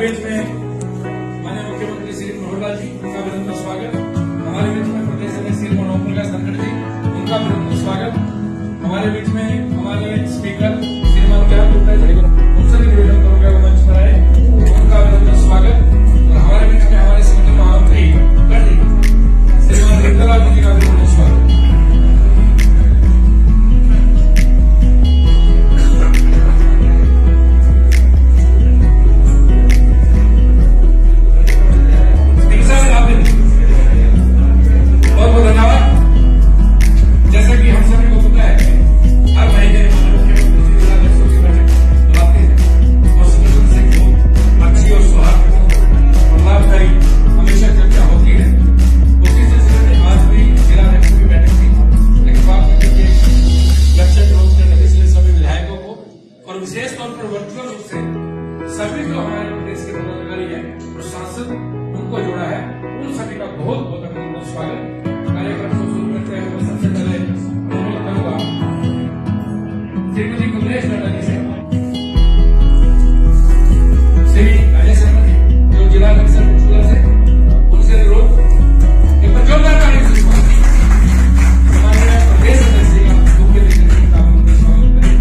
बीच में माननीय मुख्यमंत्री श्री मनोहर लाल जी, उनका विनम्र स्वागत। हमारे बीच में प्रदेश अध्यक्ष श्री मनोहर प्रकाश धनखड़ जी, उनका विनम्र स्वागत। हमारे बीच में हमारे स्पीकर श्रीमान ज्ञान गुप्ता जी, उनसे भी निवेदन करूंगा वो मंच पर आए, उनका विनम्र स्वागत। और हमारे बीच में हमारे संगठन महामंत्री श्रीमान रिंदरलाल जी का विनम्र स्वागत। विशेष तौर पर वर्चुअल रूप से सभी जो हमारे प्रदेश के पदाधिकारी हैं, प्रशासन उनको जोड़ा है, उन सभी का बहुत बहुत अभिनंदन स्वागत। कार्यक्रम को शुरू करते हुए सबसे पहले अनुरोध करूंगा श्रीमती कमलेश नड्डा जी से, श्री अजय शर्मा जी जो जिला अध्यक्ष पंचकुला से, उनसे अनुरोध एक बार जोरदार ताली से हमारे प्रदेश अध्यक्ष जी का मुख्य अतिथि का स्वागत करें।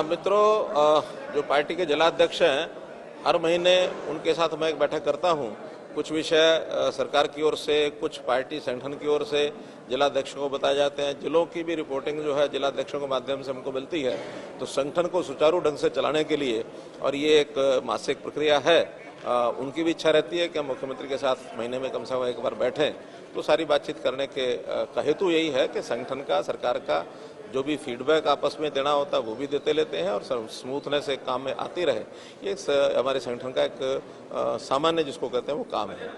मित्रों, जो पार्टी के जिलाध्यक्ष हैं, हर महीने उनके साथ मैं एक बैठक करता हूं। कुछ विषय सरकार की ओर से, कुछ पार्टी संगठन की ओर से जिलाध्यक्षों को बताए जाते हैं। जिलों की भी रिपोर्टिंग जो है जिलाध्यक्षों के माध्यम से हमको मिलती है। तो संगठन को सुचारू ढंग से चलाने के लिए, और ये एक मासिक प्रक्रिया है, उनकी भी इच्छा रहती है कि हम मुख्यमंत्री के साथ महीने में कम से कम एक बार बैठें। तो सारी बातचीत करने का हेतु यही है कि संगठन का, सरकार का जो भी फीडबैक आपस में देना होता है वो भी देते लेते हैं और स्मूथनेस एक काम में आती रहे। ये हमारे संगठन का एक सामान्य जिसको कहते हैं वो काम है।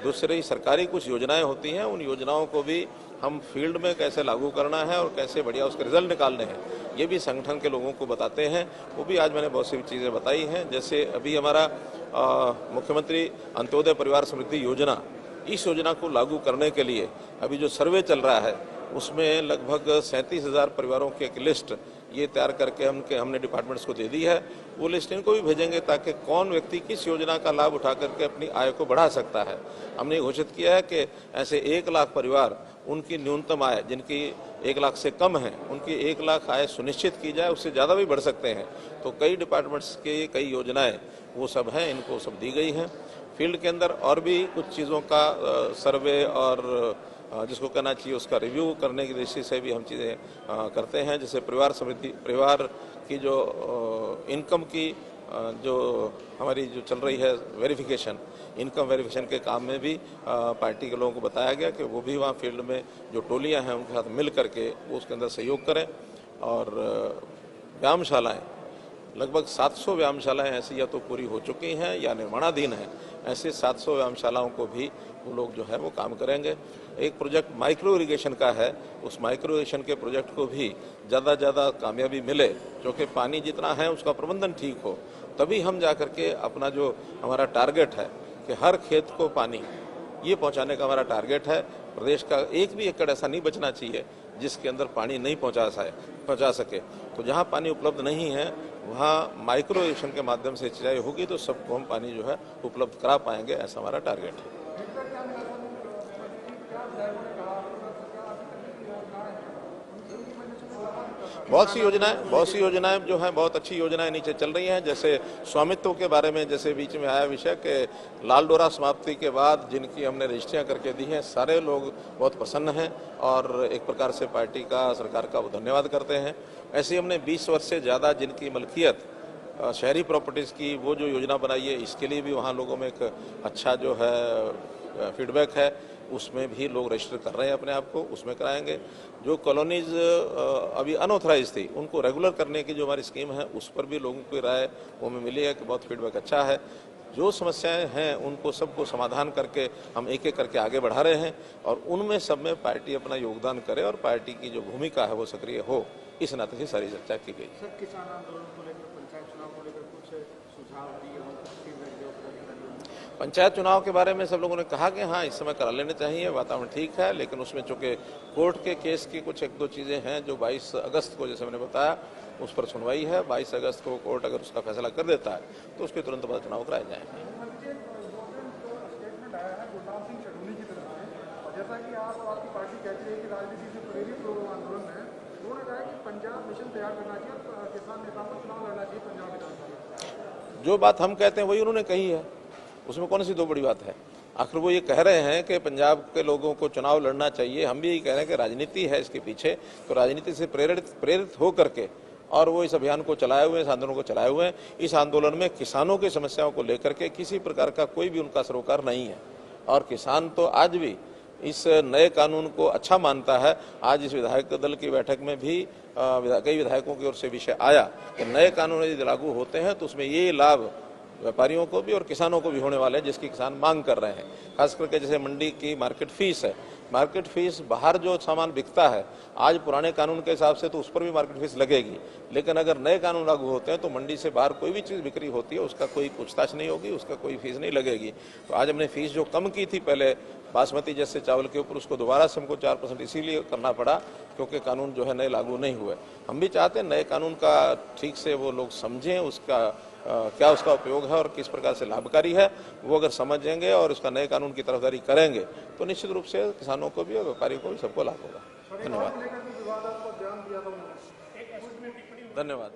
दूसरी सरकारी कुछ योजनाएं होती हैं, उन योजनाओं को भी हम फील्ड में कैसे लागू करना है और कैसे बढ़िया उसके रिजल्ट निकालने हैं, ये भी संगठन के लोगों को बताते हैं। वो भी आज मैंने बहुत सी चीज़ें बताई हैं। जैसे अभी हमारा मुख्यमंत्री अंत्योदय परिवार समृद्धि योजना, इस योजना को लागू करने के लिए अभी जो सर्वे चल रहा है उसमें लगभग 37,000 परिवारों की एक लिस्ट ये तैयार करके हमने डिपार्टमेंट्स को दे दी है। वो लिस्ट इनको भी भेजेंगे ताकि कौन व्यक्ति किस योजना का लाभ उठा करके अपनी आय को बढ़ा सकता है। हमने घोषित किया है कि ऐसे 1 लाख परिवार, उनकी न्यूनतम आय जिनकी 1 लाख से कम है, उनकी 1 लाख आय सुनिश्चित की जाए, उससे ज़्यादा भी बढ़ सकते हैं। तो कई डिपार्टमेंट्स की कई योजनाएँ वो सब हैं, इनको सब दी गई हैं। फील्ड के अंदर और भी कुछ चीज़ों का सर्वे और जिसको कहना चाहिए उसका रिव्यू करने की दृष्टि से भी हम चीज़ें करते हैं। जैसे परिवार समृद्धि, परिवार की जो इनकम की जो हमारी जो चल रही है वेरिफिकेशन, इनकम वेरिफिकेशन के काम में भी पार्टी के लोगों को बताया गया कि वो भी वहाँ फील्ड में जो टोलियाँ हैं उनके साथ मिल करके वो उसके अंदर सहयोग करें। और व्यायामशालाएँ, लगभग 700 व्यायामशालाएँ ऐसी या तो पूरी हो चुकी हैं या निर्माणाधीन हैं। ऐसे 700 व्यायामशालाओं को भी वो लोग जो है वो काम करेंगे। एक प्रोजेक्ट माइक्रो इरिगेशन का है, उस माइक्रो इरिगेशन के प्रोजेक्ट को भी ज़्यादा ज़्यादा कामयाबी मिले, क्योंकि पानी जितना है उसका प्रबंधन ठीक हो, तभी हम जा करके अपना जो हमारा टारगेट है कि हर खेत को पानी ये पहुंचाने का हमारा टारगेट है। प्रदेश का एक भी एकड़ ऐसा नहीं बचना चाहिए जिसके अंदर पानी नहीं पहुंचा सके। तो जहां पानी उपलब्ध नहीं है वहां माइक्रो इरिगेशन के माध्यम से सिंचाई होगी तो सबको हम पानी जो है उपलब्ध करा पाएंगे, ऐसा हमारा टारगेट है। बहुत सी योजनाएं जो हैं बहुत अच्छी योजनाएं नीचे चल रही हैं। जैसे स्वामित्व के बारे में जैसे बीच में आया विषय कि लाल डोरा समाप्ति के बाद जिनकी हमने रजिस्ट्रियां करके दी हैं, सारे लोग बहुत प्रसन्न हैं और एक प्रकार से पार्टी का, सरकार का वो धन्यवाद करते हैं। ऐसे ही हमने 20 वर्ष से ज़्यादा जिनकी मलकियत शहरी प्रॉपर्टीज़ की वो जो योजना बनाई है, इसके लिए भी वहाँ लोगों में एक अच्छा जो है फीडबैक है, उसमें भी लोग रजिस्टर कर रहे हैं अपने आप को, उसमें कराएंगे। जो कॉलोनीज अभी अनऑथराइज थी उनको रेगुलर करने की जो हमारी स्कीम है उस पर भी लोगों की राय वो में मिली है कि बहुत फीडबैक अच्छा है। जो समस्याएं हैं उनको सबको समाधान करके हम एक एक करके आगे बढ़ा रहे हैं और उनमें सब में पार्टी अपना योगदान करे और पार्टी की जो भूमिका है वो सक्रिय हो, इस नाते से सारी चर्चा की गई। सर, किसान आंदोलन को लेकर, पंचायत चुनाव को लेकर कुछ सुझाव दिए और पंचायत चुनाव के बारे में सब लोगों ने कहा कि हाँ, इस समय करा लेने चाहिए, वातावरण ठीक है, लेकिन उसमें चूंकि कोर्ट के केस की कुछ एक दो चीज़ें हैं जो 22 अगस्त को, जैसे मैंने बताया, उस पर सुनवाई है। 22 अगस्त को कोर्ट अगर उसका फैसला कर देता है तो उसके तुरंत बाद चुनाव कराए जाएंगे। जैसा कि आप और आपकी पार्टी कहती है कि राजनीति से प्रेरित लोग आंदोलन है, उन्होंने कहा है कि पंजाब मिशन तैयार करना चाहिए, किसान नेताओं को चुनाव लड़ना चाहिए पंजाब विधानसभा। जो बात हम कहते हैं वही उन्होंने कही है, उसमें कौन सी दो बड़ी बात है। आखिर वो ये कह रहे हैं कि पंजाब के लोगों को चुनाव लड़ना चाहिए, हम भी यही कह रहे हैं कि राजनीति है इसके पीछे, तो राजनीति से प्रेरित हो करके और वो इस अभियान को चलाए हुए हैं, इस आंदोलन को चलाए हुए हैं। इस आंदोलन में किसानों की समस्याओं को लेकर के किसी प्रकार का कोई भी उनका सरोकार नहीं है और किसान तो आज भी इस नए कानून को अच्छा मानता है। आज इस विधायक दल की बैठक में भी कई विधायकों की ओर से विषय आया कि नए कानून यदि लागू होते हैं तो उसमें ये लाभ व्यापारियों को भी और किसानों को भी होने वाले हैं, जिसकी किसान मांग कर रहे हैं। खास करके जैसे मंडी की मार्केट फीस है, मार्केट फीस बाहर जो सामान बिकता है आज पुराने कानून के हिसाब से तो उस पर भी मार्केट फीस लगेगी, लेकिन अगर नए कानून लागू होते हैं तो मंडी से बाहर कोई भी चीज़ बिक्री होती है उसका कोई पूछताछ नहीं होगी, उसका कोई फीस नहीं लगेगी। तो आज हमने फीस जो कम की थी पहले बासमती जैसे चावल के ऊपर, उसको दोबारा से हमको 4% इसीलिए करना पड़ा क्योंकि कानून जो है नए लागू नहीं हुए। हम भी चाहते हैं नए कानून का ठीक से वो लोग समझें, उसका क्या उसका उपयोग है और किस प्रकार से लाभकारी है, वो अगर समझेंगे और उसका नए कानून की तरफदारी करेंगे तो निश्चित रूप से किसानों को भी और व्यापारियों को भी सबको लाभ होगा। धन्यवाद।